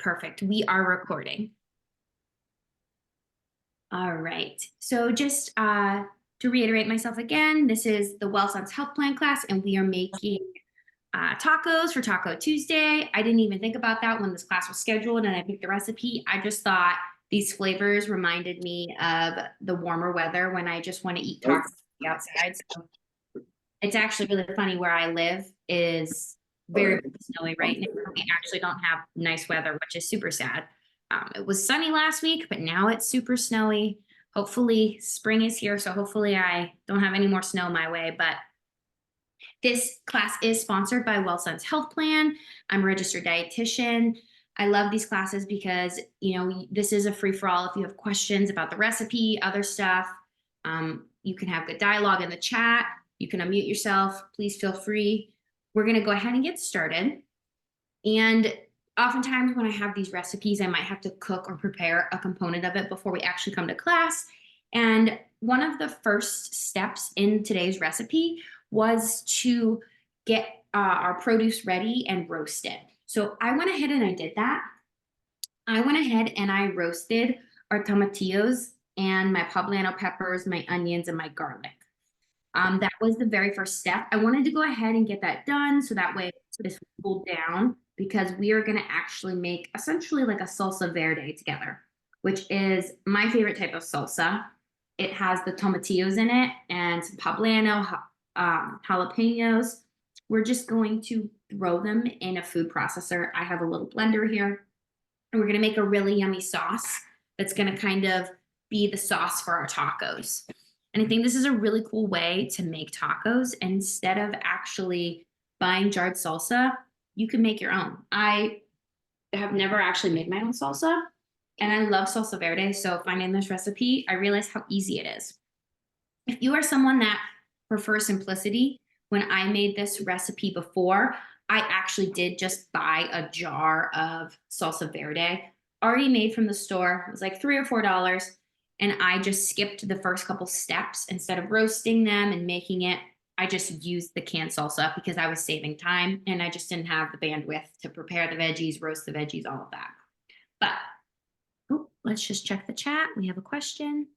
Perfect. We are recording. All right. So just to reiterate myself again, this is the Well Sense Health Plan class, and we are making tacos for Taco Tuesday. I didn't even think about that when this class was scheduled and I picked the recipe. I just thought these flavors reminded me of the warmer weather when I just want to eat tacos outside. So it's actually really funny. Where I live is very snowy right now. We actually don't have nice weather, which is super sad. It was sunny last week, but now it's super snowy. Hopefully spring is here, so hopefully I don't have any more snow my way. But this class is sponsored by Well Sense Health Plan. I'm a registered dietitian. I love these classes because, this is a free-for-all. If you have questions about the recipe, other stuff, you can have good dialogue in the chat. You can unmute yourself. Please feel free. We're going to go ahead and get started. And oftentimes when I have these recipes, I might have to cook or prepare a component of it before we actually come to class. And one of the first steps in today's recipe was to get our produce ready and roast it. So I went ahead and I did that. I went ahead and I roasted our tomatillos and my poblano peppers, my onions, and my garlic. That was the very first step. I wanted to go ahead and get that done so that way this will cool down, because we are going to actually make essentially like a salsa verde together, which is my favorite type of salsa. It has the tomatillos in it and some poblano, jalapenos. We're just going to throw them in a food processor. I have a little blender here, and we're going to make a really yummy sauce that's going to kind of be the sauce for our tacos. And I think this is a really cool way to make tacos. Instead of actually buying jarred salsa, you can make your own. I have never actually made my own salsa, and I love salsa verde. So finding this recipe, I realized how easy it is. If you are someone that prefers simplicity, when I made this recipe before, I actually did just buy a jar of salsa verde already made from the store. It was like $3 or $4. And I just skipped the first couple steps. Instead of roasting them and making it, I just used the canned salsa because I was saving time and I just didn't have the bandwidth to prepare the veggies, roast the veggies, all of that. But let's just check the chat. We have a question.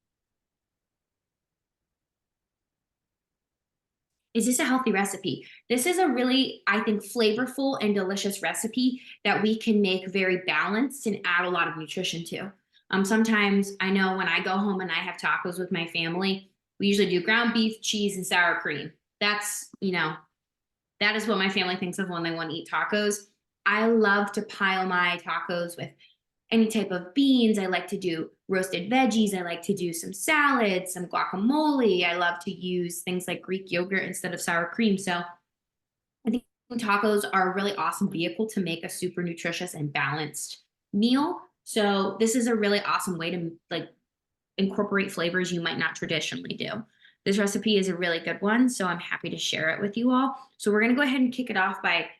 Is this a healthy recipe? This is a really, I think, flavorful and delicious recipe that we can make very balanced and add a lot of nutrition to. Sometimes I know when I go home and I have tacos with my family, we usually do ground beef, cheese, and sour cream. That's, that is what my family thinks of when they want to eat tacos. I love to pile my tacos with any type of beans. I like to do roasted veggies. I like to do some salads, some guacamole. I love to use things like Greek yogurt instead of sour cream. So I think tacos are a really awesome vehicle to make a super nutritious and balanced meal. So this is a really awesome way to incorporate flavors you might not traditionally do. This recipe is a really good one, so I'm happy to share it with you all. So we're going to go ahead and kick it off by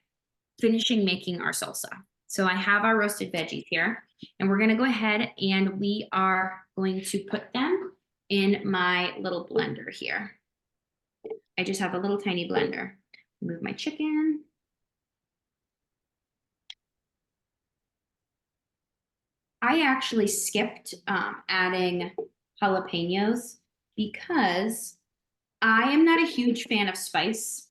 finishing making our salsa. So I have our roasted veggies here, and we're going to go ahead and we are going to put them in my little blender here. I just have a little tiny blender. Move my chicken. I actually skipped adding jalapenos because I am not a huge fan of spice.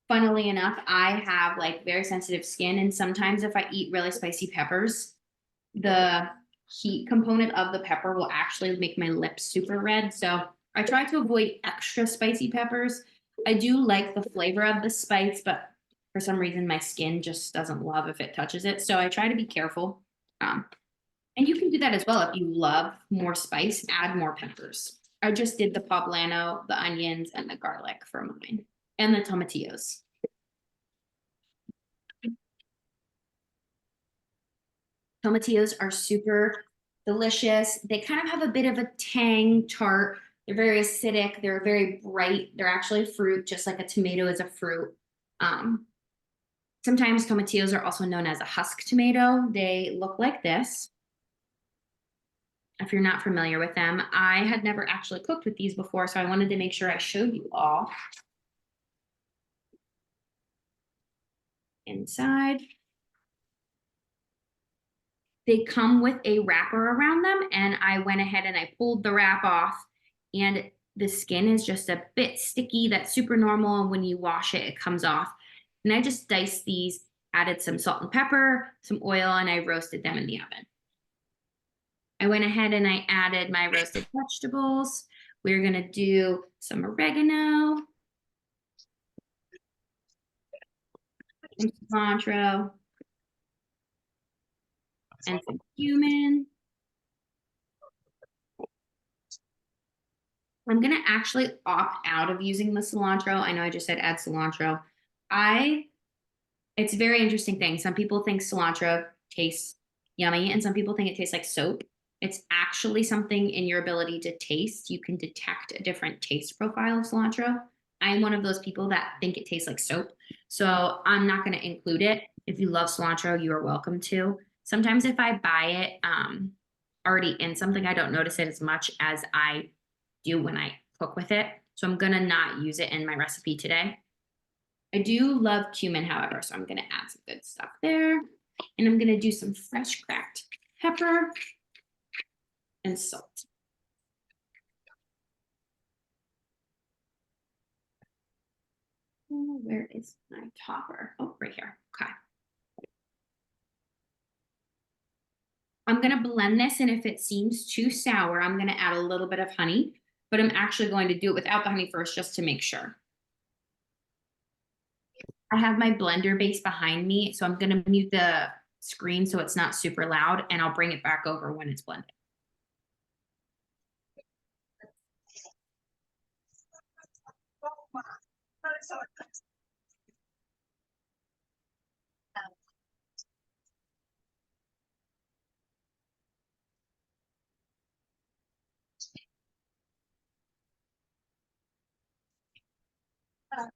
Funnily enough, I have very sensitive skin, and sometimes if I eat really spicy peppers, the heat component of the pepper will actually make my lips super red. So I try to avoid extra spicy peppers. I do like the flavor of the spice, but for some reason my skin just doesn't love if it touches it. So I try to be careful. And you can do that as well. If you love more spice, add more peppers. I just did the poblano, the onions, and the garlic for mine, and the tomatillos. Tomatillos are super delicious. They kind of have a bit of a tang, tart. They're very acidic. They're very bright. They're actually a fruit, just like a tomato is a fruit. Sometimes tomatillos are also known as a husk tomato. They look like this. If you're not familiar with them, I had never actually cooked with these before, so I wanted to make sure I showed you all. Inside. They come with a wrapper around them, and I went ahead and I pulled the wrap off, and the skin is just a bit sticky. That's super normal, and when you wash it, it comes off. And I just diced these, added some salt and pepper, some oil, and I roasted them in the oven. I went ahead and I added my roasted vegetables. We're gonna do some oregano, some cilantro, and some cumin. I'm gonna actually opt out of using the cilantro. I know I just said add cilantro. It's a very interesting thing. Some people think cilantro tastes yummy, and some people think it tastes like soap. It's actually something in your ability to taste. You can detect a different taste profile of cilantro. I'm one of those people that think it tastes like soap. So I'm not going to include it. If you love cilantro, you are welcome to. Sometimes if I buy it already in something, I don't notice it as much as I do when I cook with it. So I'm going to not use it in my recipe today. I do love cumin, however, so I'm going to add some good stuff there. And I'm going to do some fresh cracked pepper and salt. Oh, where is my topper? Oh, right here. Okay. I'm going to blend this, and if it seems too sour, I'm going to add a little bit of honey, but I'm actually going to do it without the honey first just to make sure. I have my blender base behind me, so I'm going to mute the screen so it's not super loud, and I'll bring it back over when it's blended.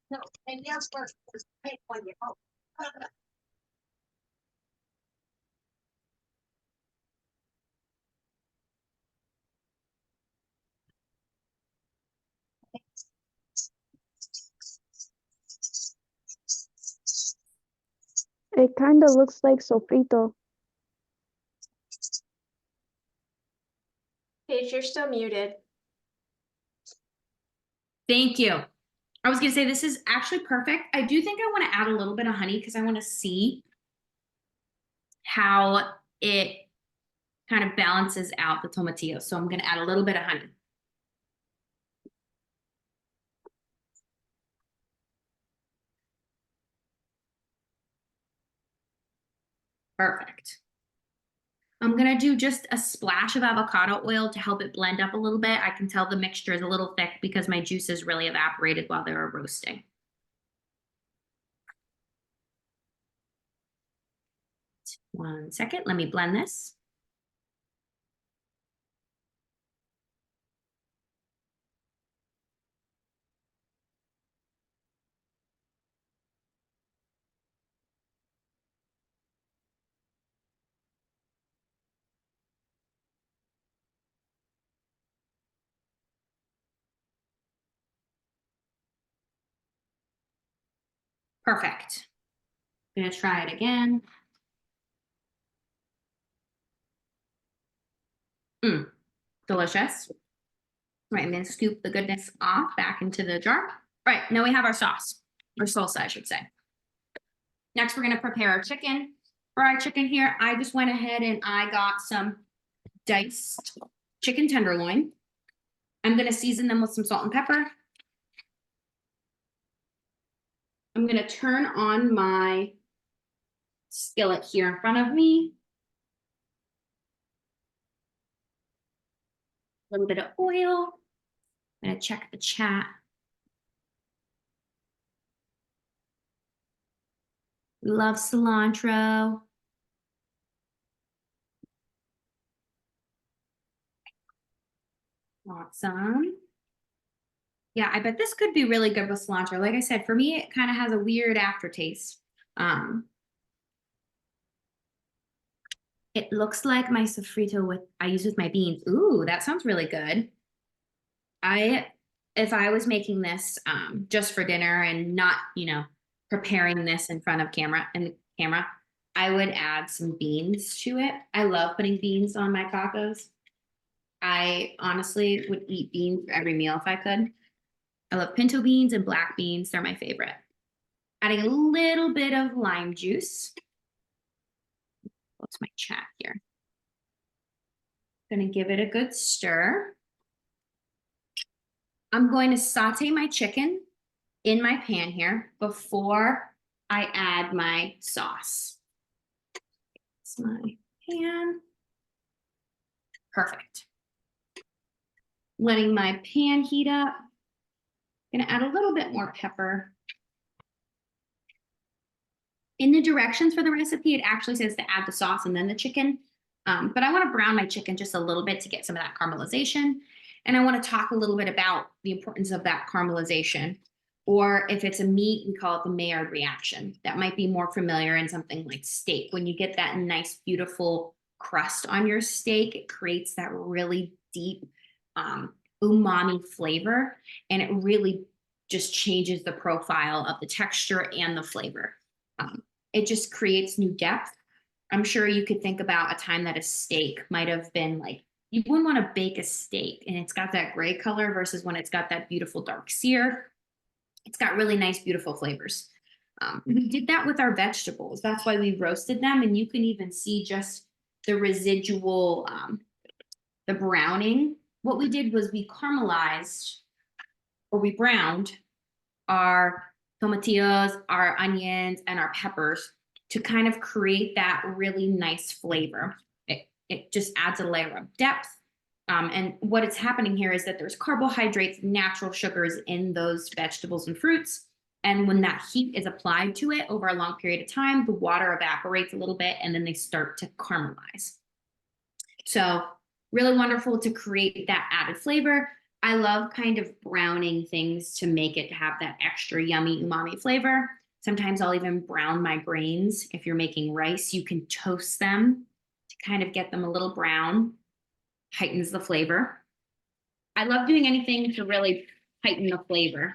No, and yes, first pay when you home. It kind of looks like sofrito. Paige, you're still muted. Thank you. I was going to say this is actually perfect. I do think I want to add a little bit of honey because I want to see how it kind of balances out the tomatillos. So I'm going to add a little bit of honey. Perfect. I'm going to do just a splash of avocado oil to help it blend up a little bit. I can tell the mixture is a little thick because my juices really evaporated while they were roasting. One second, let me blend this. Perfect. I'm going to try it again. Delicious. Right, I'm going to scoop the goodness off back into the jar. Right, now we have our sauce, or salsa, I should say. Next, we're going to prepare our chicken. For our chicken here, I just went ahead and I got some diced chicken tenderloin. I'm going to season them with some salt and pepper. I'm going to turn on my skillet here in front of me. A little bit of oil. I'm going to check the chat. We love cilantro. Awesome. Yeah, I bet this could be really good with cilantro. Like I said, for me, it kind of has a weird aftertaste. It looks like my sofrito I use with my beans. Ooh, that sounds really good. If I was making this just for dinner and not, preparing this in front of camera, I would add some beans to it. I love putting beans on my tacos. I honestly would eat beans for every meal if I could. I love pinto beans and black beans. They're my favorite. Adding a little bit of lime juice. What's my chat here? Gonna give it a good stir. I'm going to saute my chicken in my pan here before I add my sauce. It's my pan. Perfect. Letting my pan heat up. Gonna add a little bit more pepper. In the directions for the recipe, it actually says to add the sauce and then the chicken. But I want to brown my chicken just a little bit to get some of that caramelization. And I want to talk a little bit about the importance of that caramelization. Or if it's a meat, we call it the Maillard reaction. That might be more familiar in something like steak. When you get that nice, beautiful crust on your steak, it creates that really deep umami flavor. And it really just changes the profile of the texture and the flavor. It just creates new depth. I'm sure you could think about a time that a steak might have been like, you wouldn't want to bake a steak and it's got that gray color versus when it's got that beautiful dark sear. It's got really nice, beautiful flavors. We did that with our vegetables. That's why we roasted them. And you can even see just the residual, the browning. What we did was we caramelized or we browned our tomatillos, our onions, and our peppers to kind of create that really nice flavor. It just adds a layer of depth. And what is happening here is that there's carbohydrates, natural sugars in those vegetables and fruits. And when that heat is applied to it over a long period of time, the water evaporates a little bit and then they start to caramelize. So really wonderful to create that added flavor. I love kind of browning things to make it have that extra yummy umami flavor. Sometimes I'll even brown my grains. If you're making rice, you can toast them to kind of get them a little brown, heightens the flavor. I love doing anything to really heighten the flavor.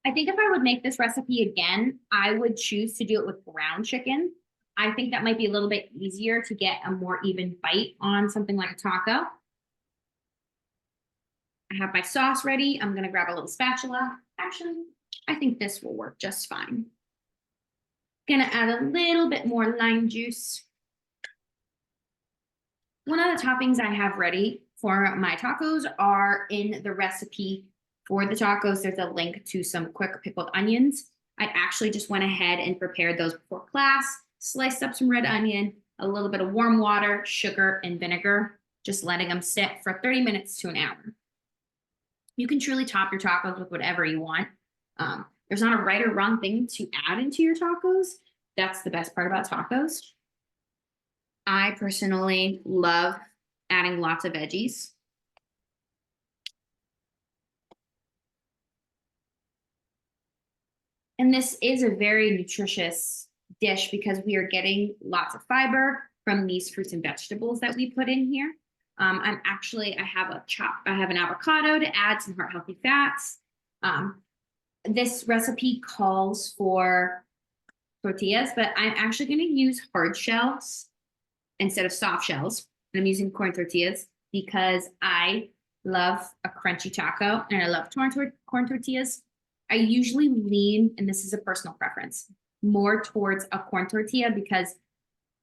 I think if I would make this recipe again, I would choose to do it with ground chicken. I think that might be a little bit easier to get a more even bite on something like a taco. I have my sauce ready. I'm gonna grab a little spatula. Actually, I think this will work just fine. Gonna add a little bit more lime juice. One of the toppings I have ready for my tacos are in the recipe for the tacos. There's a link to some quick pickled onions. I actually just went ahead and prepared those before class, sliced up some red onion, a little bit of warm water, sugar, and vinegar, just letting them sit for 30 minutes to an hour. You can truly top your tacos with whatever you want. There's not a right or wrong thing to add into your tacos. That's the best part about tacos. I personally love adding lots of veggies. And this is a very nutritious dish because we are getting lots of fiber from these fruits and vegetables that we put in here. I have an avocado to add some heart healthy fats. This recipe calls for tortillas, but I'm actually going to use hard shells instead of soft shells. I'm using corn tortillas because I love a crunchy taco and I love corn tortillas. I usually lean, and this is a personal preference, more towards a corn tortilla because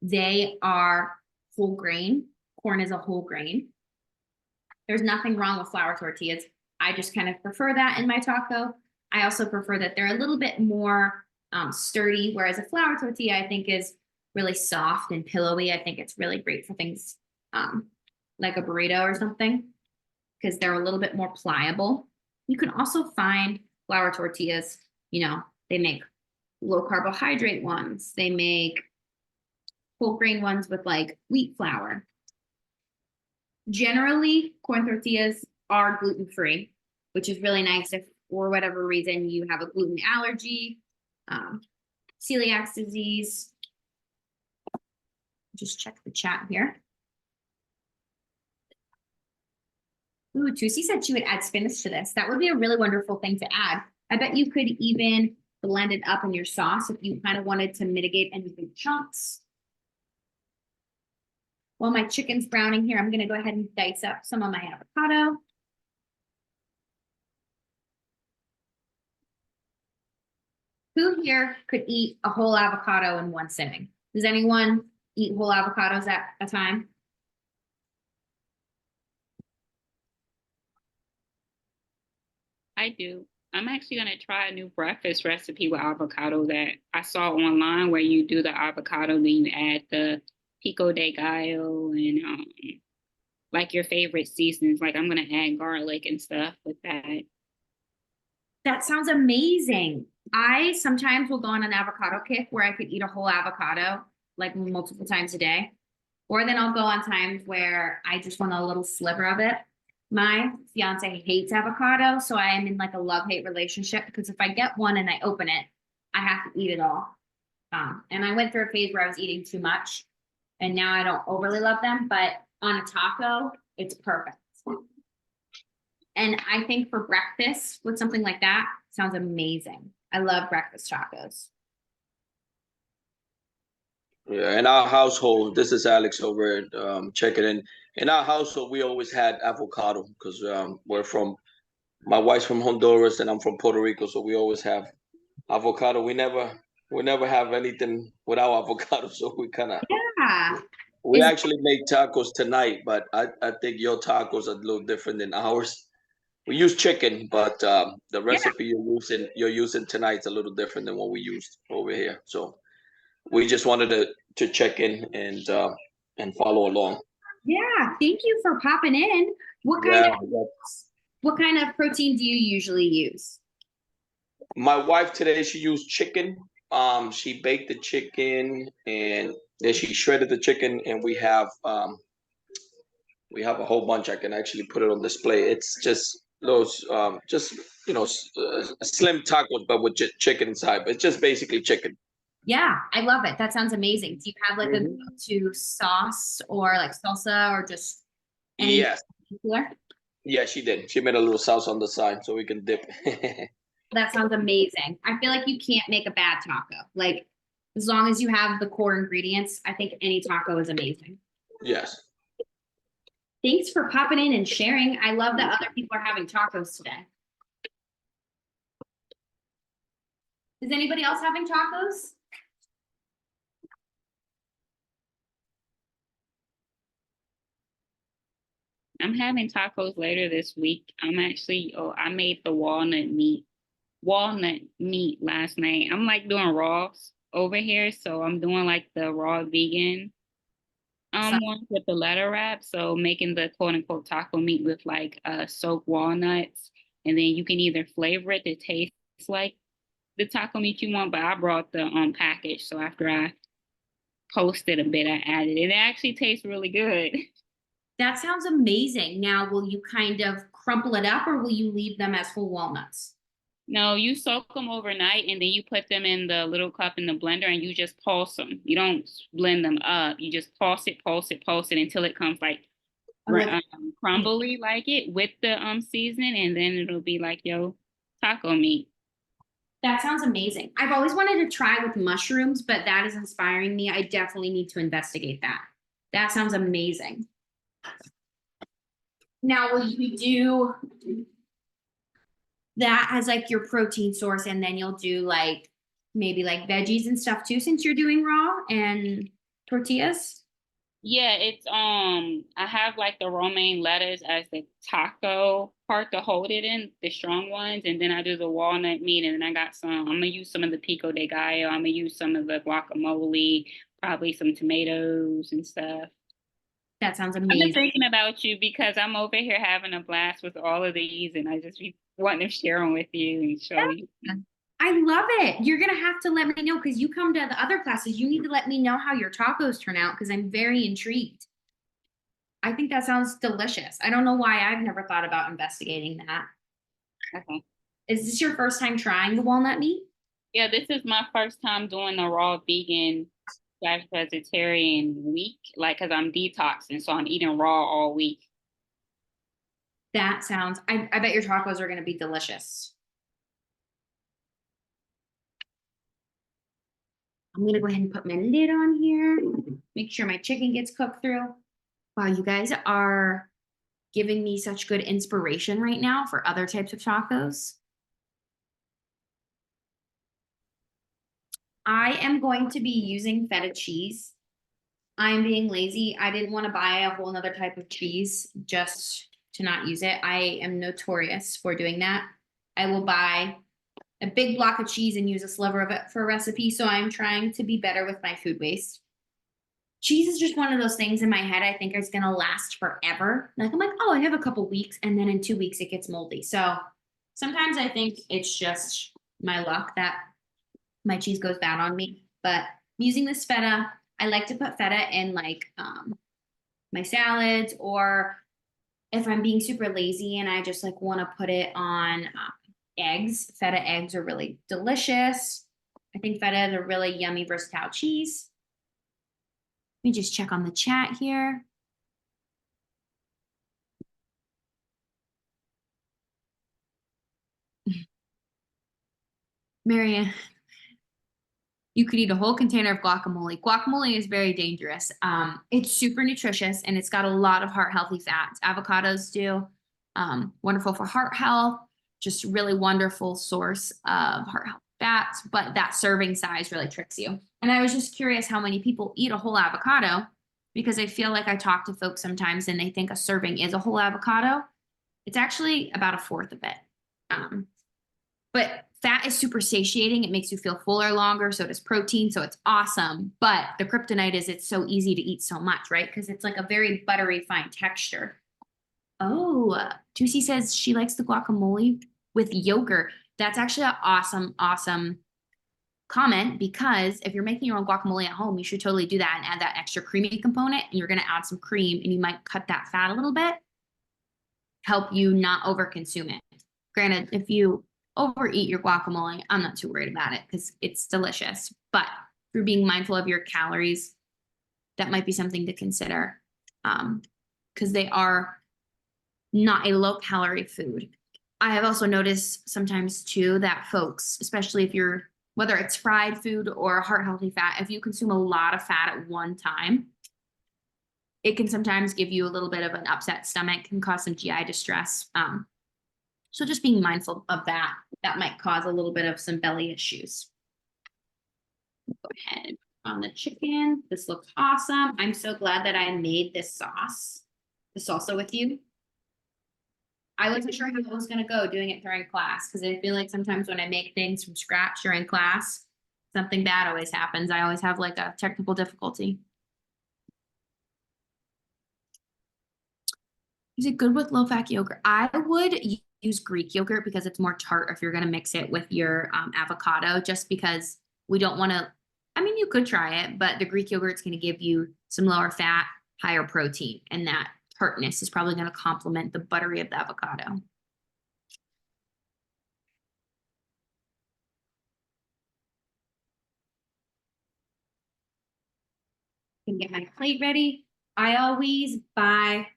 they are whole grain. Corn is a whole grain. There's nothing wrong with flour tortillas. I just kind of prefer that in my taco. I also prefer that they're a little bit more sturdy, whereas a flour tortilla I think is really soft and pillowy. I think it's really great for things like a burrito or something because they're a little bit more pliable. You can also find flour tortillas, they make low carbohydrate ones. They make whole grain ones with like wheat flour. Generally, corn tortillas are gluten-free, which is really nice if for whatever reason you have a gluten allergy, celiac disease. Just check the chat here. Ooh, Tusi said she would add spinach to this. That would be a really wonderful thing to add. I bet you could even blend it up in your sauce if you kind of wanted to mitigate any big chunks. While my chicken's browning here, I'm going to go ahead and dice up some of my avocado. Who here could eat a whole avocado in one sitting? Does anyone eat whole avocados at a time? I do. I'm actually going to try a new breakfast recipe with avocado that I saw online where you do the avocado, then you add the pico de gallo and like your favorite seasonings. Like I'm going to add garlic and stuff with that. That sounds amazing. I sometimes will go on an avocado kick where I could eat a whole avocado like multiple times a day. Or then I'll go on times where I just want a little sliver of it. My fiance hates avocado, so I am in like a love-hate relationship because if I get one and I open it, I have to eat it all. And I went through a phase where I was eating too much, and now I don't overly love them, but on a taco, it's perfect. And I think for breakfast with something like that, sounds amazing. I love breakfast tacos. Yeah, in our household, this is Alex over at Check It In. In our household, we always had avocado because my wife's from Honduras and I'm from Puerto Rico, so we always have avocado. We never have anything without avocado, so Yeah. we Is- actually make tacos tonight, but I think your tacos are a little different than ours. We use chicken, but the recipe you're using tonight is a little different than what we used over here. So we just wanted to check in and follow along. Yeah, thank you for popping in. What kind of protein do you usually use? My wife today, she used chicken. She baked the chicken and then she shredded the chicken, and we have a whole bunch. I can actually put it on display. It's just those slim tacos, but with chicken inside. But it's just basically chicken. Yeah, I love it. That sounds amazing. Do you have like a go-to sauce or like salsa or just any Yes. particular? Yeah, she did. She made a little sauce on the side so we can dip. That sounds amazing. I feel like you can't make a bad taco. Like as long as you have the core ingredients, I think any taco is amazing. Yes. Thanks for popping in and sharing. I love that other people are having tacos today. Is anybody else having tacos? I'm having tacos later this week. I made the walnut meat last night. I'm like doing raws over here, so I'm doing like the raw vegan ones with the letter wrap. So making the quote unquote taco meat with like soaked walnuts, and then you can either flavor it to taste like the taco meat you want, but I brought the package. So after I posted a bit, I added it. It actually tastes really good. That sounds amazing. Now, will you kind of crumple it up or will you leave them as whole walnuts? No, you soak them overnight and then you put them in the little cup in the blender and you just pulse them. You don't blend them up. You just pulse it until it comes like crumbly like it with the seasoning, and then it'll be like your taco meat. That sounds amazing. I've always wanted to try with mushrooms, but that is inspiring me. I definitely need to investigate that. That sounds amazing. Now, will you do that as like your protein source, and then you'll do like maybe like veggies and stuff too, since you're doing raw and tortillas? Yeah, it's I have like the romaine lettuce as the taco part to hold it in, the strong ones, and then I do the walnut meat, and then I'm gonna use some of the pico de gallo, I'm gonna use some of the guacamole, probably some tomatoes and stuff. That sounds I've amazing. been thinking about you because I'm over here having a blast with all of these, and I just be wanting to share them with you and show you. I love it. You're gonna have to let me know because you come to the other classes. You need to let me know how your tacos turn out because I'm very intrigued. I think that sounds delicious. I don't know why I've never thought about investigating that. Okay. Is this your first time trying the walnut meat? Yeah, this is my first time doing a raw vegan / vegetarian week, like, cause I'm detoxing, so I'm eating raw all week. That sounds, I bet your tacos are gonna be delicious. I'm gonna go ahead and put my lid on here. Make sure my chicken gets cooked through. Wow, you guys are giving me such good inspiration right now for other types of tacos. I am going to be using feta cheese. I'm being lazy. I didn't want to buy a whole nother type of cheese just to not use it. I am notorious for doing that. I will buy a big block of cheese and use a sliver of it for a recipe. So I'm trying to be better with my food waste. Cheese is just one of those things in my head I think is going to last forever. Like I'm like, oh, I have a couple weeks, and then in 2 weeks it gets moldy. So sometimes I think it's just my luck that my cheese goes bad on me. But using this feta, I like to put feta in like my salads, or if I'm being super lazy and I just like want to put it on eggs. Feta eggs are really delicious. I think feta is a really yummy, versatile cheese. Let me just check on the chat here. Marianne, you could eat a whole container of guacamole. Guacamole is very dangerous. It's super nutritious and it's got a lot of heart healthy fats. Avocados do. Wonderful for heart health. Just really wonderful source of heart health fats, but that serving size really tricks you. And I was just curious how many people eat a whole avocado, because I feel like I talk to folks sometimes and they think a serving is a whole avocado. It's actually about a fourth of it. But fat is super satiating. It makes you feel fuller longer. So does protein. So it's awesome. But the kryptonite is it's so easy to eat so much, right? Because it's like a very buttery, fine texture. Oh, Juicy says she likes the guacamole with yogurt. That's actually an awesome, awesome comment, because if you're making your own guacamole at home, you should totally do that and add that extra creamy component. And you're going to add some cream and you might cut that fat a little bit, help you not overconsume it. Granted, if you overeat your guacamole, I'm not too worried about it because it's delicious. But if you're being mindful of your calories, that might be something to consider, because they are not a low calorie food. I have also noticed sometimes too that folks, especially if you're, whether it's fried food or heart healthy fat, if you consume a lot of fat at one time, it can sometimes give you a little bit of an upset stomach, can cause some GI distress. So just being mindful of that, that might cause a little bit of some belly issues. Go ahead on the chicken. This looks awesome. I'm so glad that I made this sauce, the salsa with you. I wasn't sure how it was going to go doing it during class, because I feel like sometimes when I make things from scratch during class, something bad always happens. I always have like a technical difficulty. Is it good with low-fat yogurt? I would use Greek yogurt because it's more tart if you're going to mix it with your avocado, just because we don't want to, I mean, you could try it, but the Greek yogurt is going to give you some lower fat, higher protein, and that tartness is probably going to complement the buttery of the avocado. Can get my plate ready. I always buy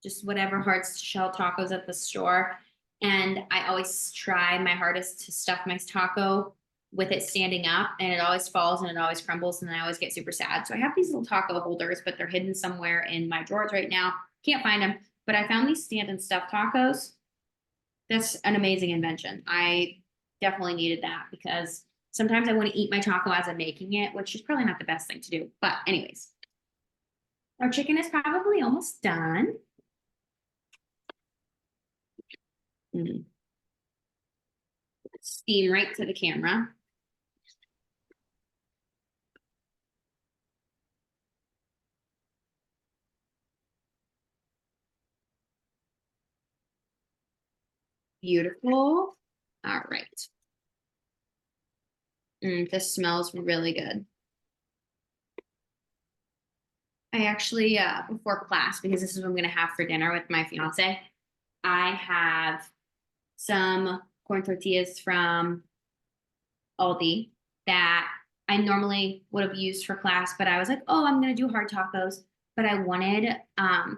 just whatever hard shell tacos at the store, and I always try my hardest to stuff my taco with it standing up, and it always falls and it always crumbles, and I always get super sad. So I have these little taco holders, but they're hidden somewhere in my drawers right now. Can't find them, but I found these stand and stuff tacos. That's an amazing invention. I definitely needed that because sometimes I want to eat my taco as I'm making it, which is probably not the best thing to do. But anyways, our chicken is probably almost done. Steam right to the camera. Beautiful. All right. This smells really good. I actually, before class, because this is what I'm going to have for dinner with my fiance, I have some corn tortillas from Aldi that I normally would have used for class, but I was like, oh, I'm going to do hard tacos, but I wanted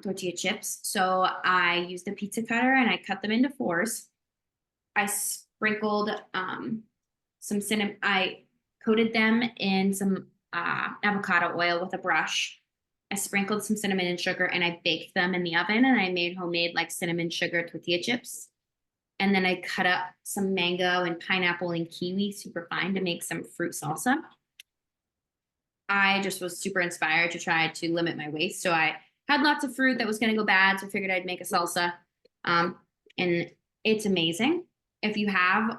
tortilla chips. So I used a pizza cutter and I cut them into fours. I sprinkled some cinnamon, I coated them in some avocado oil with a brush. I sprinkled some cinnamon and sugar and I baked them in the oven, and I made homemade like cinnamon sugar tortilla chips. And then I cut up some mango and pineapple and kiwi super fine to make some fruit salsa. I just was super inspired to try to limit my waste. So I had lots of fruit that was going to go bad. So I figured I'd make a salsa. And it's amazing. If you have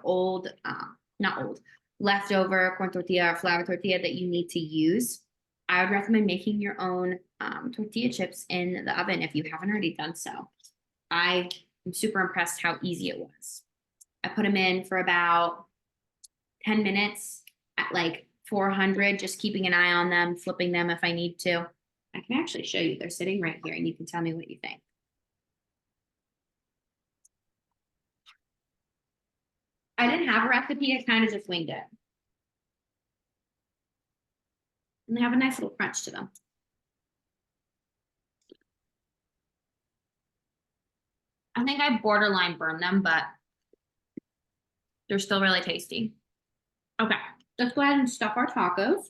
leftover corn tortilla or flour tortilla that you need to use, I would recommend making your own tortilla chips in the oven if you haven't already done so. I am super impressed how easy it was. I put them in for about 10 minutes at like 400, just keeping an eye on them, flipping them if I need to. I can actually show you. They're sitting right here and you can tell me what you think. I didn't have a recipe. I kind of just winged it. And they have a nice little crunch to them. I think I borderline burned them, but they're still really tasty. Okay, let's go ahead and stuff our tacos.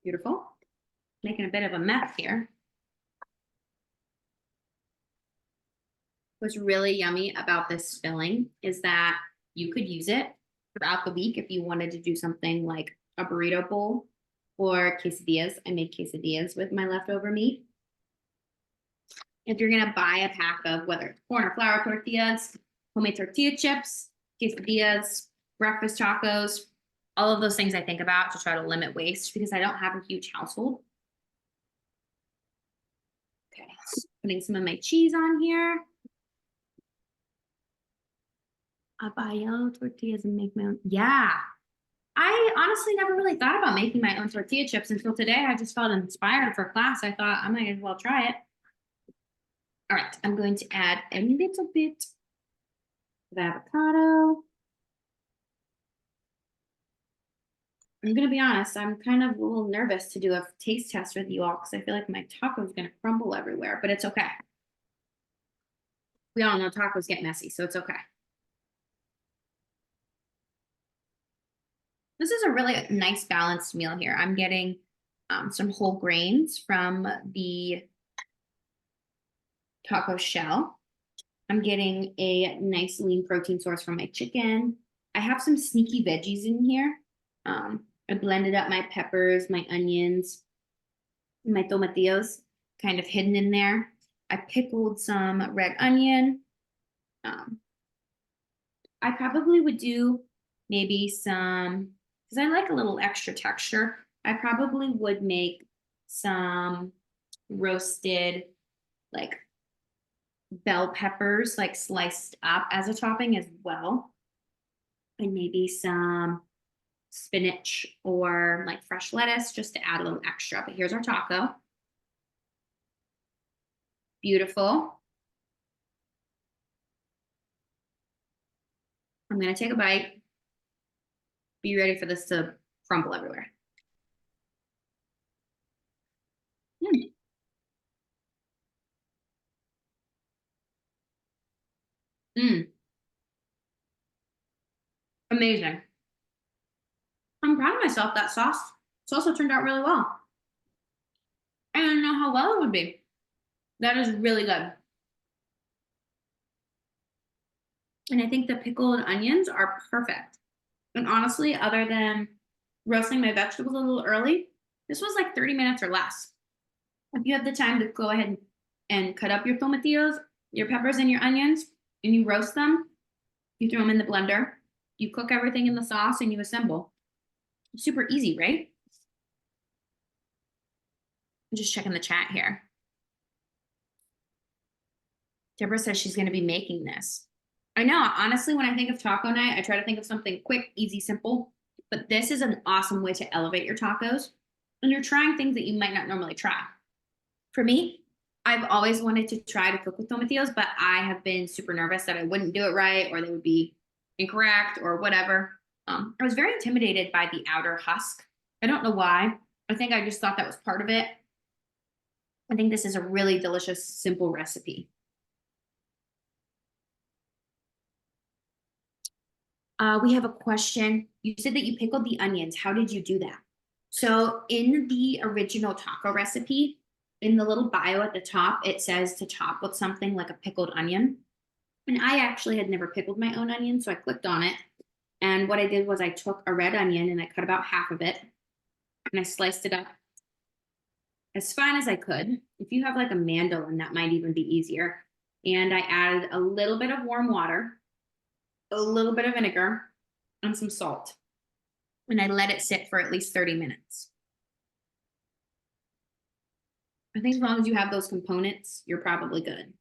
Beautiful. Making a bit of a mess here. What's really yummy about this filling is that you could use it throughout the week if you wanted to do something like a burrito bowl or quesadillas. I made quesadillas with my leftover meat. If you're gonna buy a pack of whether it's corn or flour tortillas, homemade tortilla chips, quesadillas, breakfast tacos, all of those things I think about to try to limit waste because I don't have a huge household. Okay, putting some of my cheese on here. I'll buy yellow tortillas and make my own. Yeah. I honestly never really thought about making my own tortilla chips until today. I just felt inspired for class. I thought I might as well try it. All right, I'm going to add a little bit of avocado. I'm going to be honest, I'm kind of a little nervous to do a taste test with you all because I feel like my taco is going to crumble everywhere, but it's okay. We all know tacos get messy, so it's okay. This is a really nice balanced meal here. I'm getting some whole grains from the taco shell. I'm getting a nice lean protein source from my chicken. I have some sneaky veggies in here. I blended up my peppers, my onions, my tomatillos, kind of hidden in there. I pickled some red onion. I probably would do maybe some, because I like a little extra texture, I probably would make some roasted like bell peppers, like sliced up as a topping as well. And maybe some spinach or like fresh lettuce just to add a little extra. But here's our taco. Beautiful. I'm going to take a bite. Be ready for this to crumble everywhere. Amazing. I'm proud of myself. That sauce also turned out really well. I don't know how well it would be. That is really good. And I think the pickled onions are perfect. And honestly, other than roasting my vegetables a little early, this was like 30 minutes or less. If you have the time to go ahead and cut up your tomatillos, your peppers and your onions, and you roast them, you throw them in the blender, you cook everything in the sauce and you assemble. Super easy, right? I'm just checking the chat here. Deborah says she's going to be making this. I know, honestly, when I think of taco night, I try to think of something quick, easy, simple, but this is an awesome way to elevate your tacos. And you're trying things that you might not normally try. For me, I've always wanted to try to cook with tomatillos, but I have been super nervous that I wouldn't do it right or they would be incorrect or whatever. I was very intimidated by the outer husk I don't know why. I think I just thought that was part of it. I think this is a really delicious, simple recipe. We have a question. You said that you pickled the onions. How did you do that? So in the original taco recipe, in the little bio at the top, it says to top with something like a pickled onion. And I actually had never pickled my own onion, so I clicked on it. And what I did was I took a red onion and I cut about half of it and I sliced it up as fine as I could. If you have like a mandolin, that might even be easier. And I added a little bit of warm water, a little bit of vinegar, and some salt. And I let it sit for at least 30 minutes. I think as long as you have those components, you're probably good.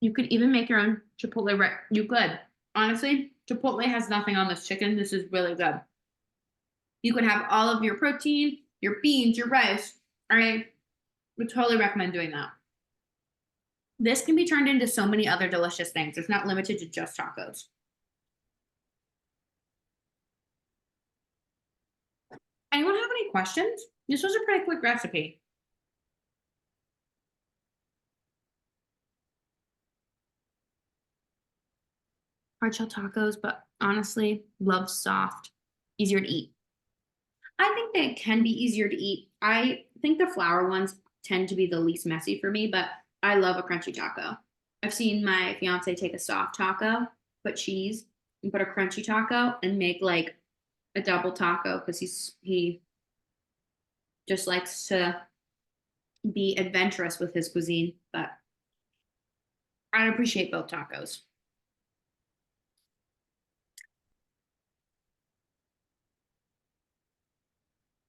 You could even make your own chipotle. You could. Honestly, chipotle has nothing on this chicken. This is really good. You could have all of your protein, your beans, your rice. I would totally recommend doing that. This can be turned into so many other delicious things. It's not limited to just tacos. Anyone have any questions? This was a pretty quick recipe. Hard shell tacos, but honestly, love soft, easier to eat. I think they can be easier to eat. I think the flour ones tend to be the least messy for me, but I love a crunchy taco. I've seen my fiance take a soft taco, put cheese, and put a crunchy taco, and make like a double taco because he just likes to be adventurous with his cuisine. But I appreciate both tacos.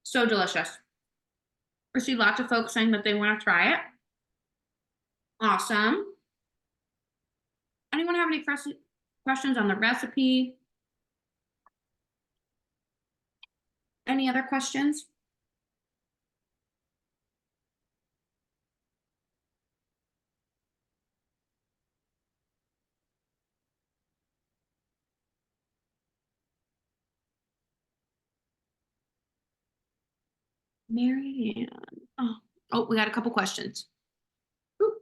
So delicious. I see lots of folks saying that they want to try it. Awesome. Anyone have any questions on the recipe? Any other questions? Marianne. Oh, we got a couple questions. Ooh.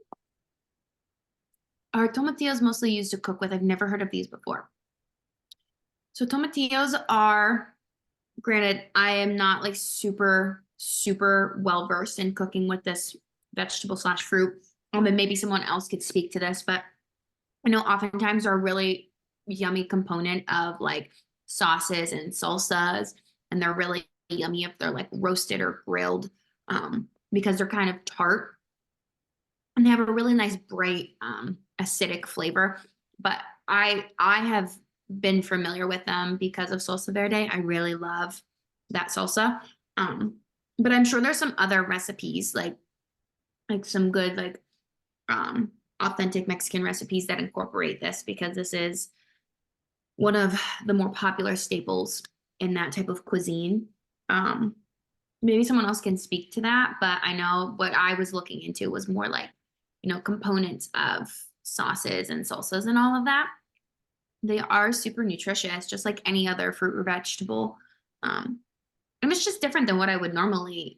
Are tomatillos mostly used to cook with? I've never heard of these before. So tomatillos are, granted, I am not like super well versed in cooking with this vegetable / fruit. And maybe someone else could speak to this, but I know oftentimes are a really yummy component of like sauces and salsas, and they're really yummy if they're like roasted or grilled, because they're kind of tart and they have a really nice bright acidic flavor. But I have been familiar with them because of salsa verde. I really love that salsa. But I'm sure there's some other recipes like some good like authentic Mexican recipes that incorporate this, because this is one of the more popular staples in that type of cuisine. Maybe someone else can speak to that, but I know what I was looking into was more like, components of sauces and salsas and all of that. They are super nutritious, just like any other fruit or vegetable. And it's just different than what I would normally,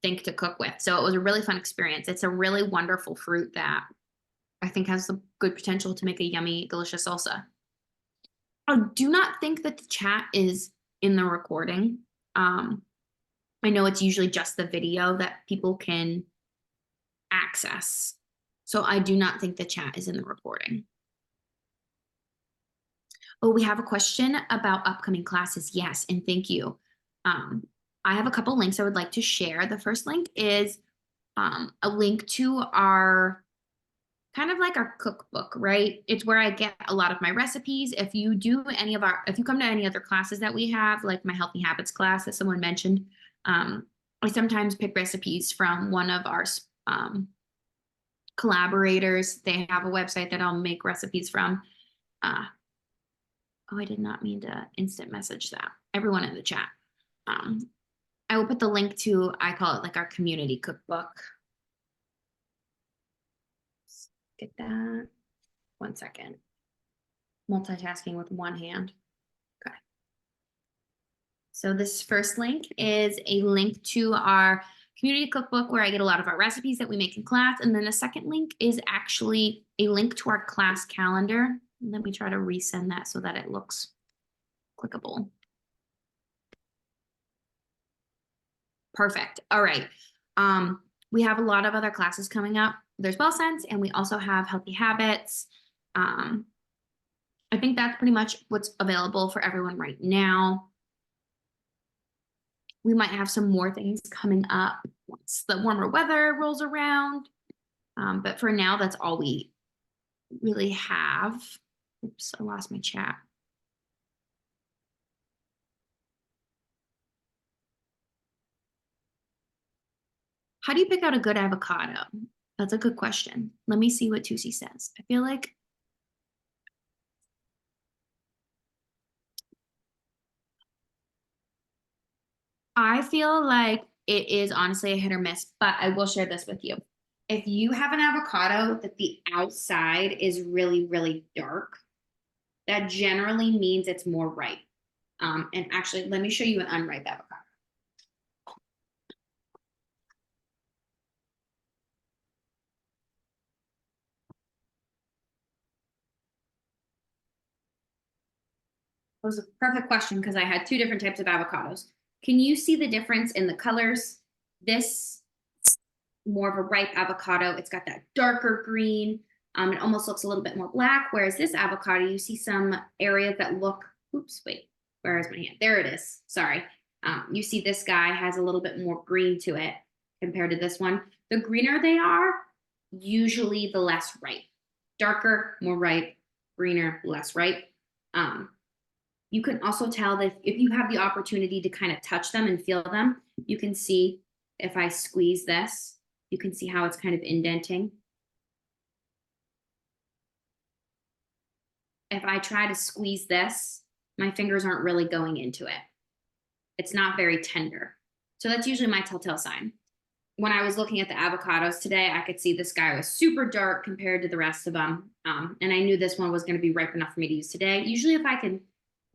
think to cook with. So it was a really fun experience. It's a really wonderful fruit that I think has the good potential to make a yummy, delicious salsa. I do not think that the chat is in the recording. I know it's usually just the video that people can access. So I do not think the chat is in the recording. Oh, we have a question about upcoming classes. Yes, and thank you. I have a couple links I would like to share. The first link is a link to our kind of like our cookbook, right? It's where I get a lot of my recipes. If you come to any other classes that we have, like my healthy habits class that someone mentioned, I sometimes pick recipes from one of our collaborators. They have a website that I'll make recipes from. Oh, I did not mean to instant message that. Everyone in the chat. I will put the link to, I call it like our community cookbook. Get that. 1 second. Multitasking with one hand. Okay. So this first link is a link to our community cookbook where I get a lot of our recipes that we make in class. And then the second link is actually a link to our class calendar. Let me try to resend that so that it looks clickable. Perfect. All right. We have a lot of other classes coming up. There's Well Sense, and we also have Healthy Habits. I think that's pretty much what's available for everyone right now. We might have some more things coming up once the warmer weather rolls around. But for now, that's all we really have. Oops, I lost my chat. How do you pick out a good avocado? That's a good question. Let me see what Tusi says. I feel like it is honestly a hit or miss, but I will share this with you. If you have an avocado that the outside is really, really dark, that generally means it's more ripe. And actually, let me show you an unripe avocado. That was a perfect question because I had two different types of avocados. Can you see the difference in the colors? This more of a ripe avocado. It's got that darker green. It almost looks a little bit more black. Whereas this avocado, you see some areas that look, oops, wait, where is my hand? There it is. Sorry. You see this guy has a little bit more green to it compared to this one. The greener they are, usually the less ripe. Darker, more ripe, greener, less ripe. You can also tell that if you have the opportunity to kind of touch them and feel them, you can see if I squeeze this, you can see how it's kind of indenting. If I try to squeeze this, my fingers aren't really going into it. It's not very tender. So that's usually my telltale sign. When I was looking at the avocados today, I could see this guy was super dark compared to the rest of them. And I knew this one was going to be ripe enough for me to use today. Usually if I can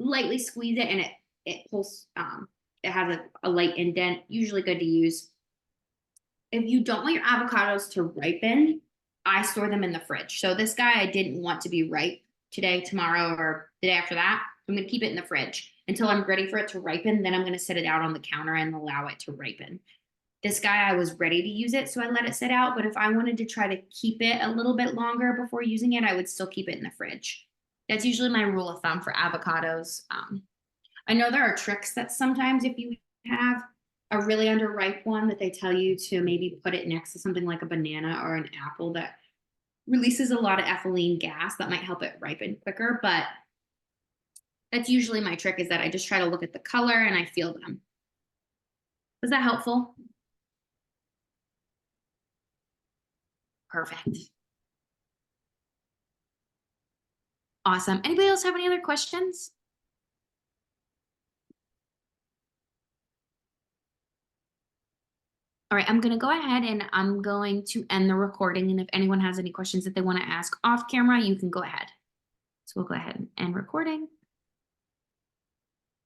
lightly squeeze it and it pulls, it has a light indent, usually good to use. If you don't want your avocados to ripen, I store them in the fridge. So this guy I didn't want to be ripe today, tomorrow, or the day after that. I'm going to keep it in the fridge until I'm ready for it to ripen. Then I'm going to set it out on the counter and allow it to ripen. This guy, I was ready to use it, so I let it sit out. But if I wanted to try to keep it a little bit longer before using it, I would still keep it in the fridge. That's usually my rule of thumb for avocados. I know there are tricks that sometimes if you have a really underripe one that they tell you to maybe put it next to something like a banana or an apple that releases a lot of ethylene gas that might help it ripen quicker. But that's usually my trick, is that I just try to look at the color and I feel them. Was that helpful? Perfect. Awesome. Anybody else have any other questions? All right, I'm going to go ahead and I'm going to end the recording. And if anyone has any questions that they want to ask off camera, you can go ahead. So we'll go ahead and end recording.